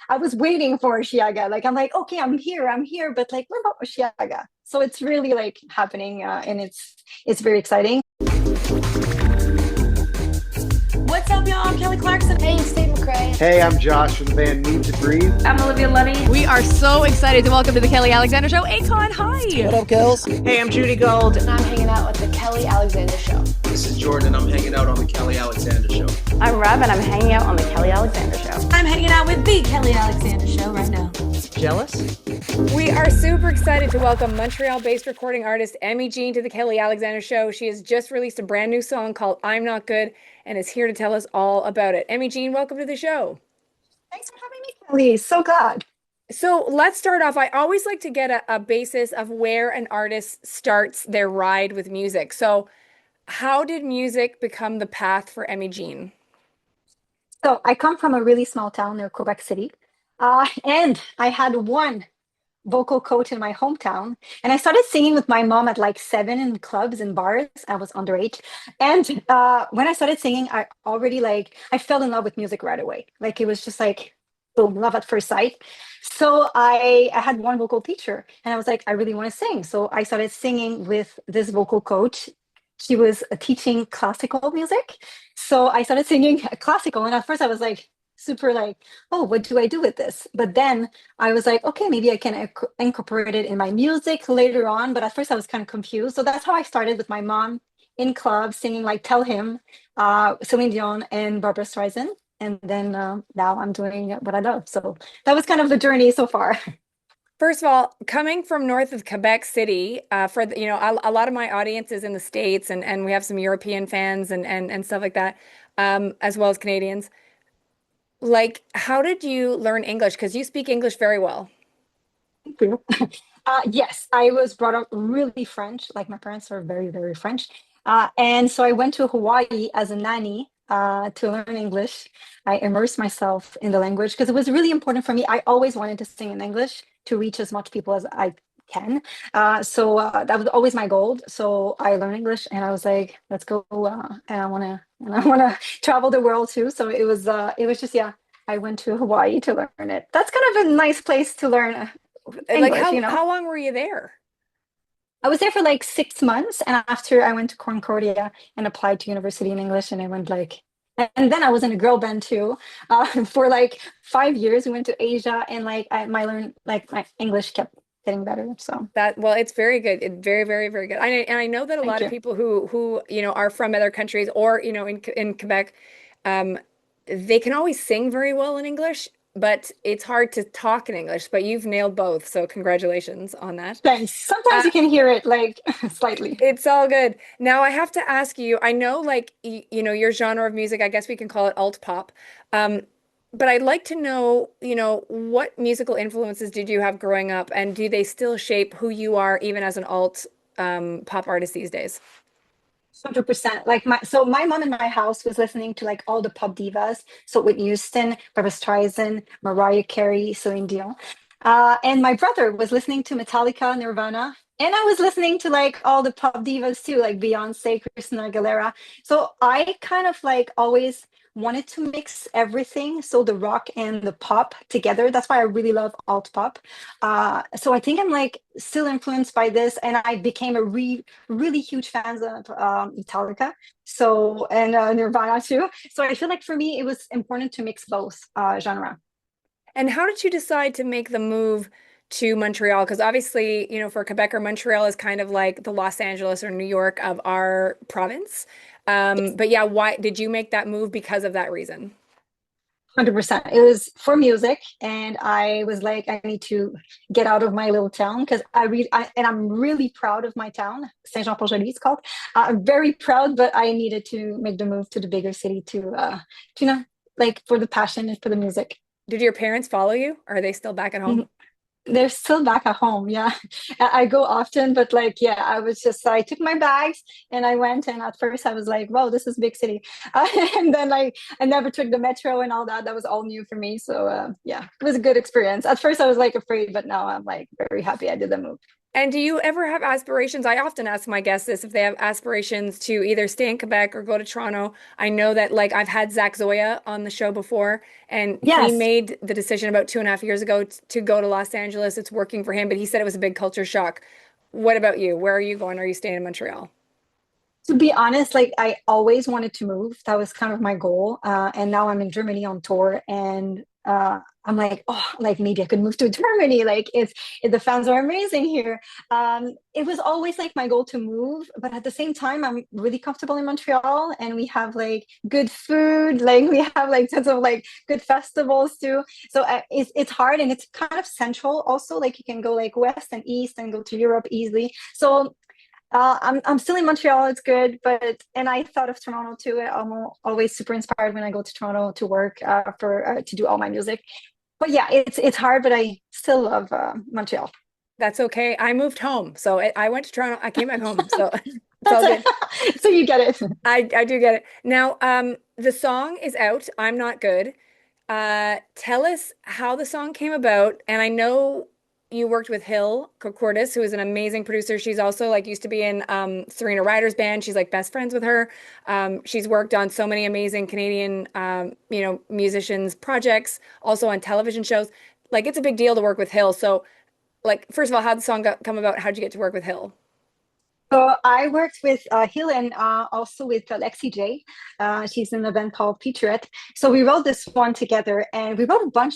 I was waiting for Osheaga. Like I'm like, okay, I'm here, but like, what about Osheaga? So it's really like happening, and it's very exciting. What's up, y'all? I'm Kelly Clarkson. Hey, it's Steve McRae. Hey, I'm Josh from the band Need to Breathe. I'm Olivia Lunny. We are so excited to welcome to the Kelly Alexander Show, Akon. Hi. What up, girls? Hey, I'm Judy Gold. And I'm hanging out with the Kelly Alexander Show. This is Jordan, and I'm hanging out on the Kelly Alexander Show. I'm Rob, and I'm hanging out on the Kelly Alexander Show. I'm hanging out with the Kelly Alexander Show right now. Jealous? We are super excited to welcome Montreal-based recording artist Jeen to the Kelly Alexander Show. She has just released a brand new song called I'm Not Good and is here to tell us all about it. Jeen, welcome to the show. Thanks for having me, Kelly. So glad. So let's start off. I always like to get a basis of where an artist starts their ride with music. So how did music become the path for Jeen? So I come from a really small town near Quebec City, and I had one vocal coach in my hometown, and I started singing with my mom at like 7 in clubs and bars. I was underage, and when I started singing, I fell in love with music right away. Like it was just like boom, love at first sight. So I had one vocal teacher, and I was like, I really want to sing. So I started singing with this vocal coach. She was teaching classical music, so I started singing classical, and at first I was like super like, oh, what do I do with this? But then I was like, okay, maybe I can incorporate it in my music later on. But at first I was kind of confused. So that's how I started with my mom in clubs singing like Tell Him, Celine Dion and Barbara Streisand. And then now I'm doing what I love. So that was kind of the journey so far. First of all, coming from north of Quebec City, a lot of my audience is in the States, and we have some European fans and stuff like that, as well as Canadians. Like, how did you learn English? Because you speak English very well. Thank you. Yes, I was brought up really French. Like my parents are very, very French. And so I went to Hawaii as a nanny to learn English. I immersed myself in the language because it was really important for me. I always wanted to sing in English to reach as much people as I can. So that was always my goal. So I learned English, and I was like, let's go. And I wanna travel the world too. So it was just, yeah, I went to Hawaii to learn it. That's kind of a nice place to learn English, like how long were you there? I was there for like 6 months, and after I went to Concordia and applied to university in English, and I went like, and then I was in a girl band too for like 5 years. We went to Asia, and like my English kept getting better. So it's very good. It's very, very, very good. I know that a lot of people who are from other countries or in Quebec, they can always sing very well in English, but it's hard to talk in English. But you've nailed both, so congratulations on that. Thanks. Sometimes you can hear it like slightly. It's all good. Now I have to ask you, I know like your genre of music, I guess we can call it alt pop. But I'd like to know, what musical influences did you have growing up, and do they still shape who you are even as an alt pop artist these days? 100%. Like my mom in my house was listening to like all the pop divas. So Whitney Houston, Barbra Streisand, Mariah Carey, Celine Dion. And my brother was listening to Metallica, Nirvana. And I was listening to like all the pop divas too, like Beyonce, Christina Aguilera. So I kind of like always wanted to mix everything, so the rock and the pop together. That's why I really love alt pop. So I think I'm like still influenced by this, and I became a really huge fan of Metallica, so and Nirvana too. So I feel like for me it was important to mix both genre. And how did you decide to make the move to Montreal? Because obviously, for Quebec, Montreal is kind of like the Los Angeles or New York of our province. But yeah, why did you make that move? Because of that reason? 100%. It was for music, and I was like, I need to get out of my little town because I'm really proud of my town, Saint-Jean-Port-Joli, it's called. I'm very proud, but I needed to make the move to the bigger city to like for the passion and for the music. Did your parents follow you? Or are they still back at home? They're still back at home. Yeah. I go often, but like, yeah, I took my bags and I went. And at first I was like, whoa, this is big city. And then like, I never took the metro and all that. That was all new for me. So yeah, it was a good experience. At first I was like afraid, but now I'm like very happy I did the move. And do you ever have aspirations? I often ask my guests this if they have aspirations to either stay in Quebec or go to Toronto. I know that like I've had Zach Zoya on the show before, and he Yes. made the decision about 2.5 years ago to go to Los Angeles. It's working for him, but he said it was a big culture shock. What about you? Where are you going? Are you staying in Montreal? To be honest, like I always wanted to move. That was kind of my goal. And now I'm in Germany on tour, and I'm like, oh, like maybe I could move to Germany. Like the fans are amazing here. It was always like my goal to move, but at the same time, I'm really comfortable in Montreal, and we have like good food. Like we have like tons of like good festivals too. So it's hard, and it's kind of central also. Like you can go like west and east and go to Europe easily. So I'm still in Montreal. It's good, but and I thought of Toronto too. I'm always super inspired when I go to Toronto to work for to do all my music. But yeah, it's hard, but I still love Montreal. That's okay. I moved home, so I went to Toronto. I came back home, so it's That's all good. it. So you get it. I do get it. Now, the song is out. I'm not good. Tell us how the song came about. And I know you worked with Hill Curtis, who is an amazing producer. She's also like used to be in Serena Ryder's band. She's like best friends with her. She's worked on so many amazing Canadian, musicians projects, also on television shows. Like it's a big deal to work with Hill. So, like, first of all, how'd the song come about? How'd you get to work with Hill? So I worked with Hill and also with Lexi J. She's in a band called Featurette. So we wrote this one together, and we wrote a bunch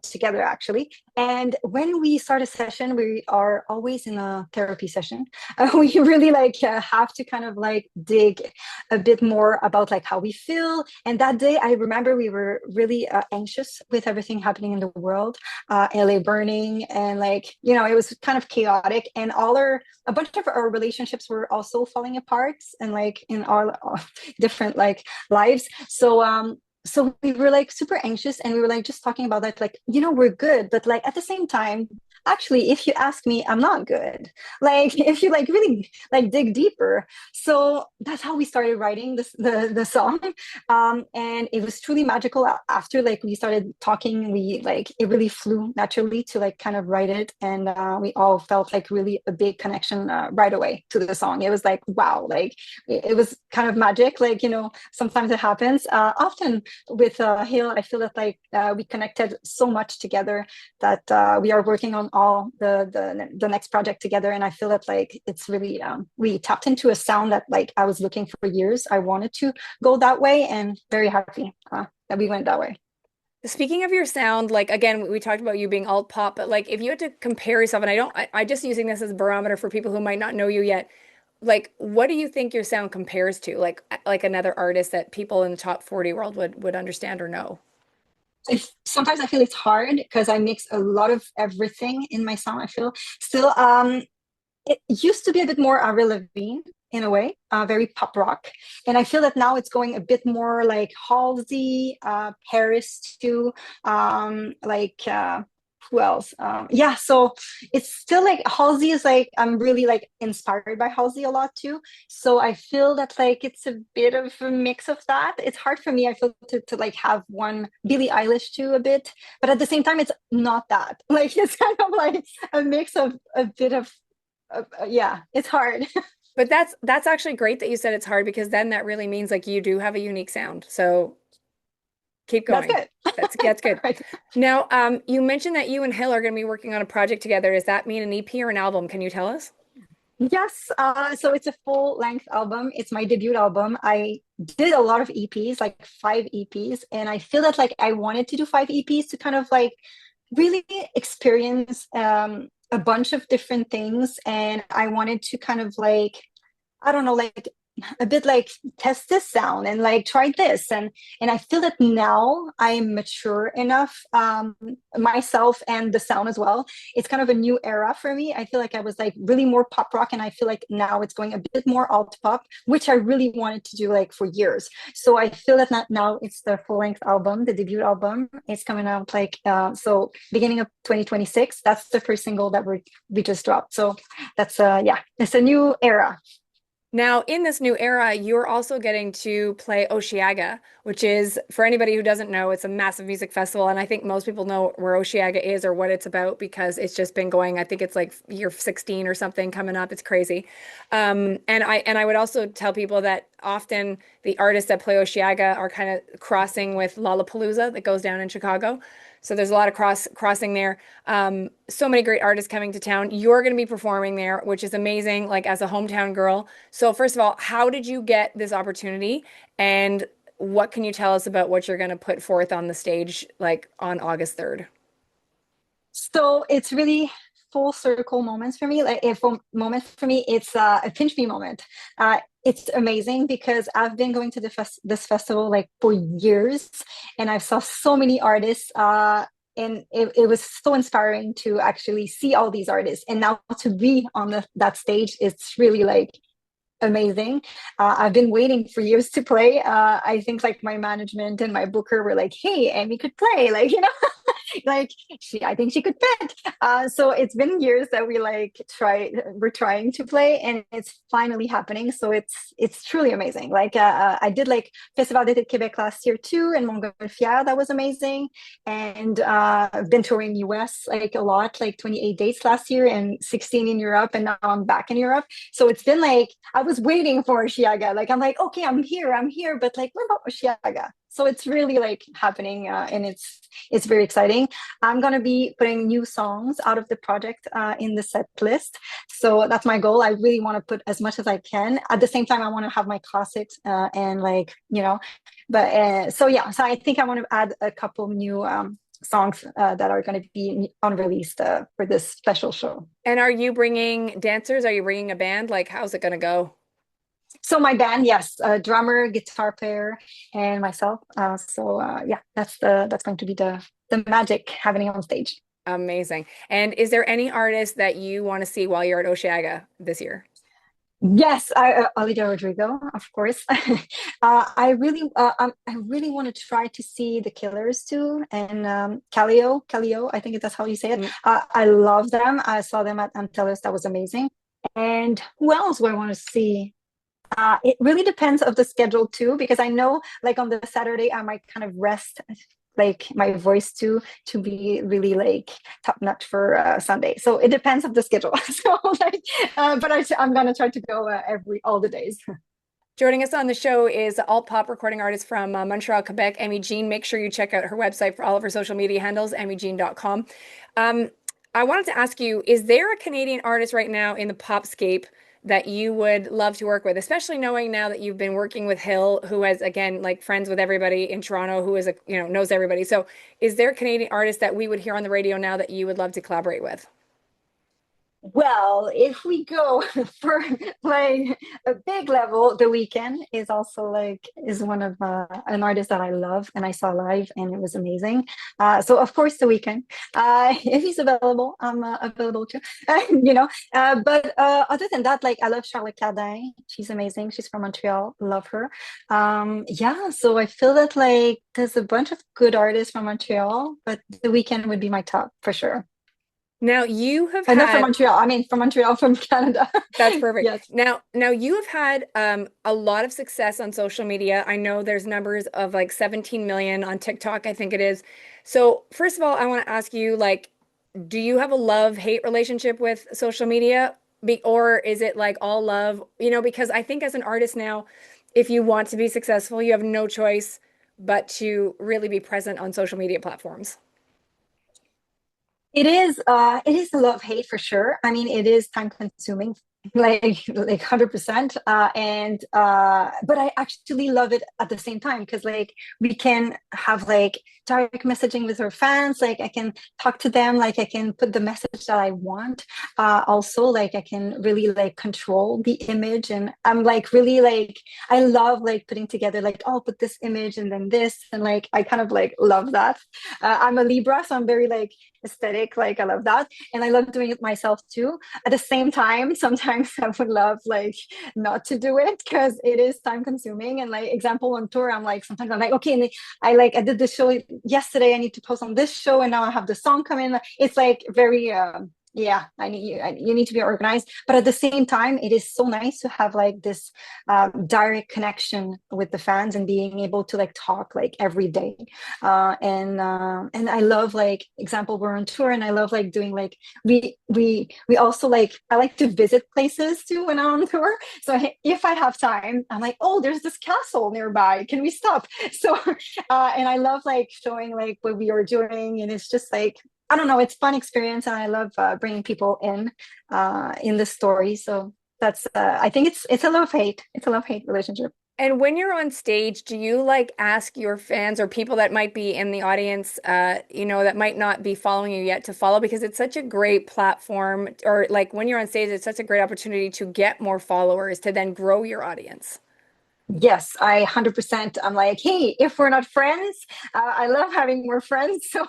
together actually. And when we start a session, we are always in a therapy session. We really like have to kind of like dig a bit more about like how we feel. And that day, I remember we were really anxious with everything happening in the world, LA burning, and like it was kind of chaotic, and a bunch of our relationships were also falling apart and like in our different like lives. So we were like super anxious, and we were like just talking about that, like we're good, but like at the same time, actually, if you ask me, I'm not good. Like if you like really like dig deeper. So that's how we started writing the song. And it was truly magical. After like we started talking, we like it really flew naturally to like kind of write it, and we all felt like really a big connection right away to the song. It was like wow, like it was kind of magic. Like sometimes it happens. Often with Hill, I feel that like we connected so much together that we are working on all the next project together, and I feel that like it's really we tapped into a sound that like I was looking for years. I wanted to go that way, and very happy that we went that way. Speaking of your sound, like again, we talked about you being alt pop, but like if you had to compare yourself, and I just using this as a barometer for people who might not know you yet, like what do you think your sound compares to? Like another artist that people in the top 40 world would understand or know? Sometimes I feel it's hard because I mix a lot of everything in my sound. I feel still it used to be a bit more Avril Lavigne in a way, very pop rock, and I feel that now it's going a bit more like Halsey, Paris too, like who else? Yeah, so it's still like Halsey is like I'm really like inspired by Halsey a lot too. So I feel that like it's a bit of a mix of that. It's hard for me. I feel to like have one Billie Eilish too a bit, but at the same time, it's not that. Like it's kind of like a mix of a bit of yeah, it's hard. But that's actually great that you said it's hard because then that really means like you do have a unique sound. So keep That's going. good. That's good. Right. Now, you mentioned that you and Hill are going to be working on a project together. Does that mean an EP or an album? Can you tell us? Yes, so it's a full length album. It's my debut album. I did a lot of EPs, like 5 EPs, and I feel that like I wanted to do 5 EPs to kind of like really experience a bunch of different things, and I wanted to kind of like I don't know, like a bit like test this sound and like try this, and I feel that now I'm mature enough, myself and the sound as well. It's kind of a new era for me. I feel like I was like really more pop rock, and I feel like now it's going a bit more alt pop, which I really wanted to do like for years. So I feel that not now it's the full length album, the debut album. It's coming out like so beginning of 2026. That's the first single that we just dropped. So that's yeah, it's a new era. Now, in this new era, you're also getting to play Osheaga, which is, for anybody who doesn't know, it's a massive music festival. And I think most people know where Osheaga is or what it's about because it's just been going, I think it's like year 16 or something coming up. It's crazy. And I would also tell people that often the artists that play Osheaga are kind of crossing with Lollapalooza that goes down in Chicago. So there's a lot of crossing there. So many great artists coming to town. You're going to be performing there, which is amazing, like as a hometown girl. So first of all, how did you get this opportunity? And what can you tell us about what you're going to put forth on the stage, like on August 3rd? So it's really full circle moments for me. Like if a moment for me, it's a pinch me moment. It's amazing because I've been going to this festival like for years, and I saw so many artists. And it was so inspiring to actually see all these artists, and now to be on that stage, it's really like amazing. I've been waiting for years to play. I think like my management and my booker were like, "Hey, Amy could play," like like I think she could fit. So it's been years that we're trying to play, and it's finally happening. So it's truly amazing. Like I did like Festival d'été de Québec last year too, and Montgolfière, that was amazing. And I've been touring US like a lot, like 28 dates last year and 16 in Europe, and now I'm back in Europe. So it's been like I was waiting for Osheaga. Like I'm like, okay, I'm here, but like what about Osheaga? So it's really like happening, and it's very exciting. I'm gonna be putting new songs out of the project in the set list. So that's my goal. I really want to put as much as I can. At the same time, I want to have my classics and like but so yeah. So I think I want to add a couple new songs that are going to be unreleased for this special show. And are you bringing dancers? Are you bringing a band? Like, how's it going to go? So my band, yes, drummer, guitar player, and myself. Yeah, that's going to be the magic happening on stage. Amazing. And is there any artist that you want to see while you're at Osheaga this year? Yes, Olivia Rodrigo, of course. I really want to try to see the Killers too, and Calio. I think that's how you say it. Mm. I love them. I saw them at Antelos. That was amazing. And who else do I want to see? It really depends of the schedule too, because I know like on the Saturday I might kind of rest like my voice to be really like top notch for Sunday. So it depends of the schedule. So like, but I'm gonna try to go all the days. Joining us on the show is alt pop recording artist from Montreal, Quebec, Amy Jeen. Make sure you check out her website for all of her social media handles, amyjeen.com. I wanted to ask you, is there a Canadian artist right now in the popscape that you would love to work with, especially knowing now that you've been working with Hill, who has, again, like friends with everybody in Toronto, who is knows everybody. So is there a Canadian artist that we would hear on the radio now that you would love to collaborate with? Well, if we go for like a big level, The Weeknd is also like is one of an artist that I love and I saw live and it was amazing. So of course The Weeknd. If he's available, I'm available too. But other than that, like I love Charlotte Cardin. She's amazing. She's from Montreal. Love her. Yeah. So I feel that like there's a bunch of good artists from Montreal, but The Weeknd would be my top for sure. Now you have Not from had Montreal. I mean, from Montreal, from Canada. That's perfect. Yes. Now you have had a lot of success on social media. I know there's numbers of like 17 million on TikTok, I think it is. So first of all, I want to ask you, like, do you have a love-hate relationship with social media? Or is it like all love? Because I think as an artist now, if you want to be successful, you have no choice but to really be present on social media platforms. It is a love hate for sure. I mean, it is time consuming, like 100%. And but I actually love it at the same time because like we can have like direct messaging with our fans. Like I can talk to them. Like I can put the message that I want. Also, like I can really like control the image, and I'm like really like I love like putting together like oh, put this image and then this, and like I kind of like love that. I'm a Libra, so I'm very like aesthetic. Like I love that, and I love doing it myself too. At the same time, sometimes I would love like not to do it because it is time consuming. And like example on tour, I'm like sometimes I'm like okay, and I did the show yesterday. I need to post on this show, and now I have the song coming. It's like very Yeah, you need to be organized, but at the same time, it is so nice to have like this direct connection with the fans and being able to like talk like every day. And I love like example we're on tour, and I love like doing like we also like I like to visit places too when I'm on tour. So if I have time, I'm like, oh, there's this castle nearby. Can we stop? So and I love like showing like what we are doing, and it's just like I don't know, it's fun experience, and I love bringing people in the story. So that's I think it's a love hate. It's a love hate relationship. And when you're on stage, do you like ask your fans or people that might be in the audience, that might not be following you yet to follow? Because it's such a great platform, or like when you're on stage, it's such a great opportunity to get more followers to then grow your audience. Yes, I 100%. I'm like, hey, if we're not friends, I love having more friends. So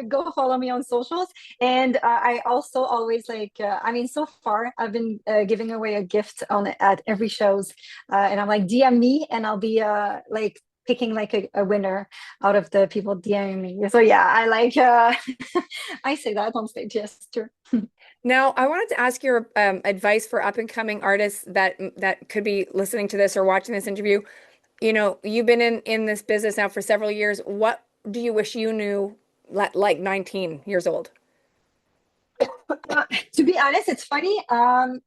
go follow me on socials. And I also always like, I mean, so far I've been giving away a gift on at every shows, and I'm like, DM me, and I'll be like picking like a winner out of the people DMing me. So yeah, I like, I say that on stage. Yes, true. Now, I wanted to ask your advice for up and coming artists that could be listening to this or watching this interview. You've been in this business now for several years. What do you wish you knew like 19 years old? To be honest, it's funny.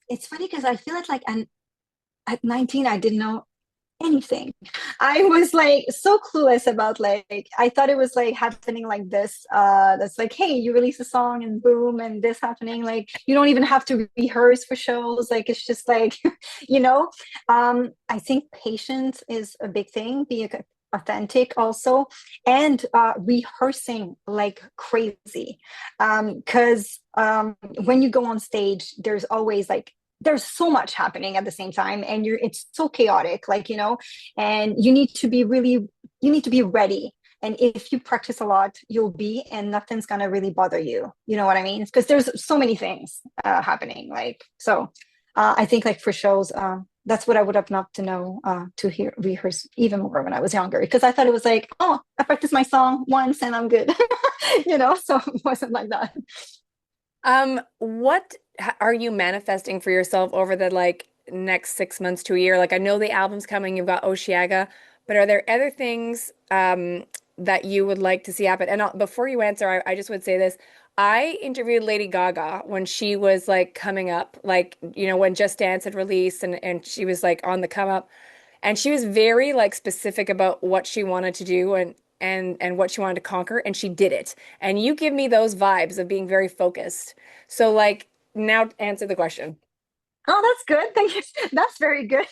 It's funny because I feel like at 19, I didn't know anything. I was like so clueless about like I thought it was like happening like this. That's like, hey, you release a song and boom, and this happening. Like you don't even have to rehearse for shows. Like it's just like, you know. I think patience is a big thing. Being authentic also, and rehearsing like crazy. Because when you go on stage, there's always like there's so much happening at the same time, and it's so chaotic, like and you need to be ready. And if you practice a lot, you'll be, and nothing's gonna really bother you, you know what I mean? Because there's so many things happening, like so I think like for shows, that's what I would have loved to know, to hear rehearse even more when I was younger, because I thought it was like, oh, I practiced my song once and I'm good. So it wasn't like that. What are you manifesting for yourself over the like next 6 months to a year? Like I know the album's coming, you've got Osheaga, but are there other things that you would like to see happen? And before you answer, I just would say this. I interviewed Lady Gaga when she was like coming up, like, when Just Dance had released and she was like on the come up. And she was very like specific about what she wanted to do and what she wanted to conquer, and she did it. And you give me those vibes of being very focused. So like now answer the question. Oh, that's good. Thank you. That's very good.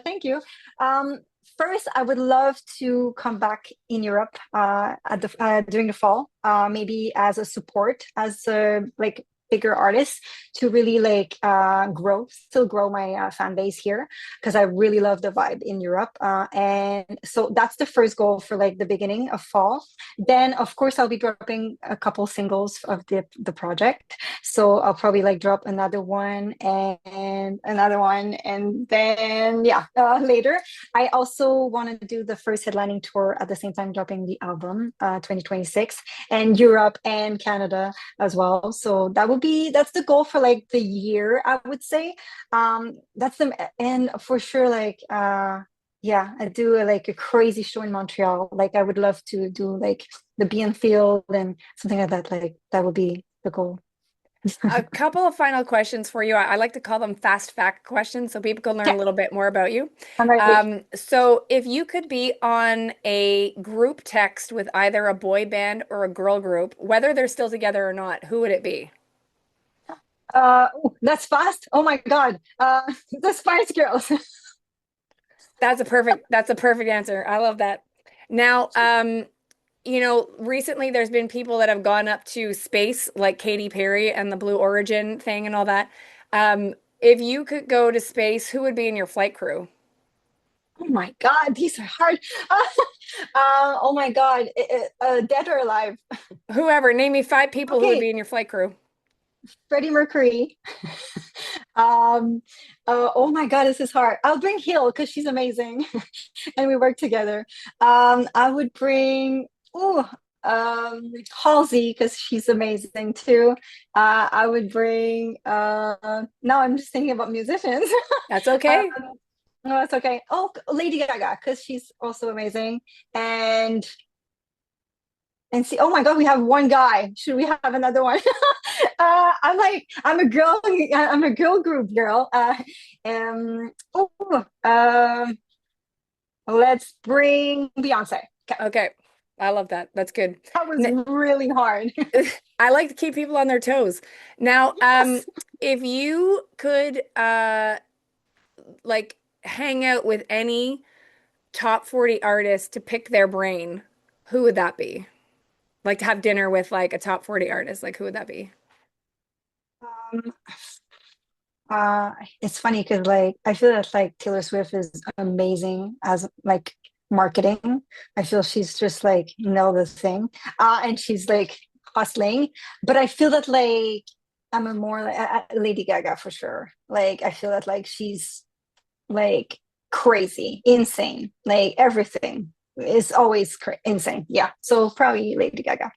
Thank you. Um, First, I would love to come back in Europe at the during the fall, maybe as a support, as a like bigger artist to really like still grow my fan base here, because I really love the vibe in Europe. And so that's the first goal for like the beginning of fall. Then, of course, I'll be dropping a couple singles of the project. So I'll probably like drop another one and another one, and then yeah, later. I also want to do the first headlining tour at the same time dropping the album, 2026, and Europe and Canada as well. So that's the goal for like the year, I would say. And for sure, like yeah, I do like a crazy show in Montreal. Like I would love to do like the Bean Field and something like that. Like that would be the goal. A couple of final questions for you. I like to call them fast fact questions so people can learn a Yeah, little bit more about you. I'm ready. So if you could be on a group text with either a boy band or a girl group, whether they're still together or not, who would it be? Ooh, that's fast. Oh my God. The Spice Girls. That's a perfect answer. I love that. Now, recently there's been people that have gone up to space, like Katy Perry and the Blue Origin thing and all that. If you could go to space, who would be in your flight crew? Oh my God, these are hard. Oh my God, dead or alive? Whoever, name me five people who would be Okay, in your flight crew. Freddie Mercury. um, oh my God, this is hard. I'll bring Hill because she's amazing, and we work together. I would bring. Oh, Halsey, because she's amazing too. I would bring now I'm just thinking about musicians. That's um, okay. no, it's okay. Oh, Lady Gaga, because she's also amazing. And see, oh my God, we have one guy. Should we have another one? I'm a girl. I'm a girl group girl. Oh, let's bring Beyonce. Okay, Okay. I love that. That's good. that was really hard. I like to keep people on their toes. Now, Yes. if you could like hang out with any top 40 artist to pick their brain, who would that be? Like to have dinner with like a top 40 artist, like who would that be? Um, it's funny because like I feel that like Taylor Swift is amazing as like marketing. I feel she's just like know the thing, and she's like hustling. But I feel that like I'm a more like Lady Gaga for sure. Like I feel that like she's like crazy, insane, like everything is always insane. Yeah, so probably Lady Gaga.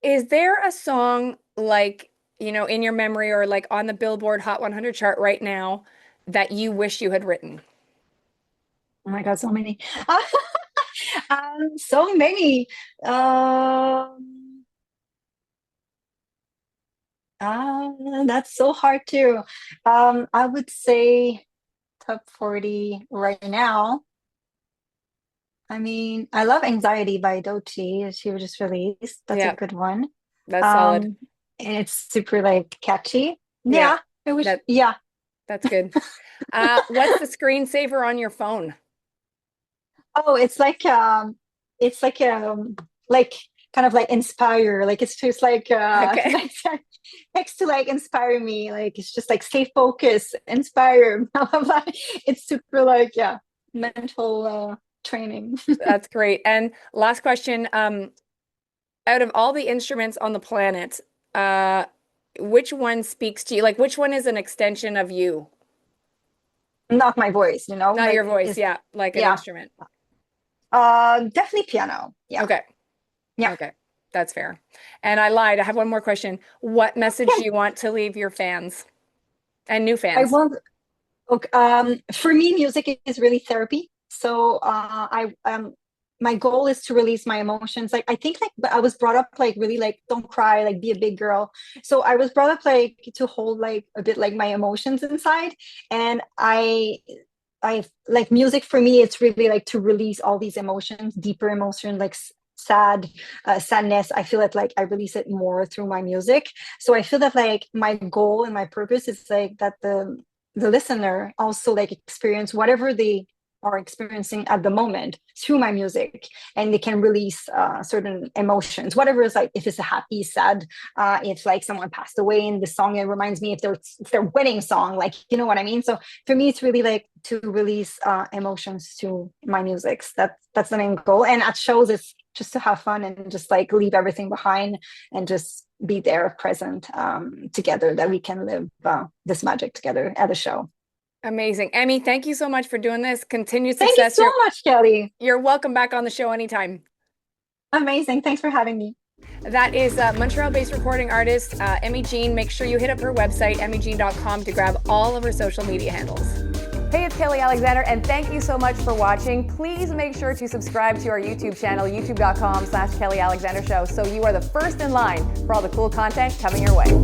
Is there a song like, in your memory or like on the Billboard Hot 100 chart right now that you wish you had written? Oh my God, so many. So many. That's so hard too. I would say top 40 right now. I mean, I love Anxiety by Doechii. She was just released. That's a Yeah, good one. that's solid. Um, and it's super like catchy. Yeah, Yeah, I wish, that yeah. that's good. What's the screensaver on your phone? Oh, it's like kind of like inspire. Like it's just like Okay. like text to like inspire me. Like it's just like stay focused, inspire, blah blah blah. It's super like yeah, mental training. That's great. And last question, out of all the instruments on the planet, which one speaks to you? Like which one is an extension of you? Not my voice, Not like your voice, it's yeah, like an yeah. instrument. Definitely piano. Yeah. Okay. Yeah. Okay. That's fair. And I lied. I have one more question. What message do you want to leave your fans and new I fans? want okay, for me, music is really therapy. So my goal is to release my emotions. Like I think like I was brought up like really like don't cry, like be a big girl. So I was brought up like to hold like a bit like my emotions inside. And I like music for me, it's really like to release all these emotions, deeper emotion, like sadness. I feel that like I release it more through my music. So I feel that like my goal and my purpose is like that the listener also like experience whatever they are experiencing at the moment through my music, and they can release certain emotions, whatever is like if it's a happy, sad, if like someone passed away in the song, it reminds me if their wedding song, like you know what I mean. So for me, it's really like to release emotions to my music. That's the main goal, and at shows it's just to have fun and just like leave everything behind and just be there present together, that we can live this magic together at a show. Amazing. Emmy, thank you so much for doing this. Continued Thank you success. so much, Kelly. You're welcome back on the show anytime. Amazing. Thanks for having me. That is Montreal-based recording artist Emmy Jeen. Make sure you hit up her website, emmyjeen.com, to grab all of her social media handles. Hey, it's Kelly Alexander, and thank you so much for watching. Please make sure to subscribe to our YouTube channel, youtube.com/Kelly Alexander Show, so you are the first in line for all the cool content coming your way.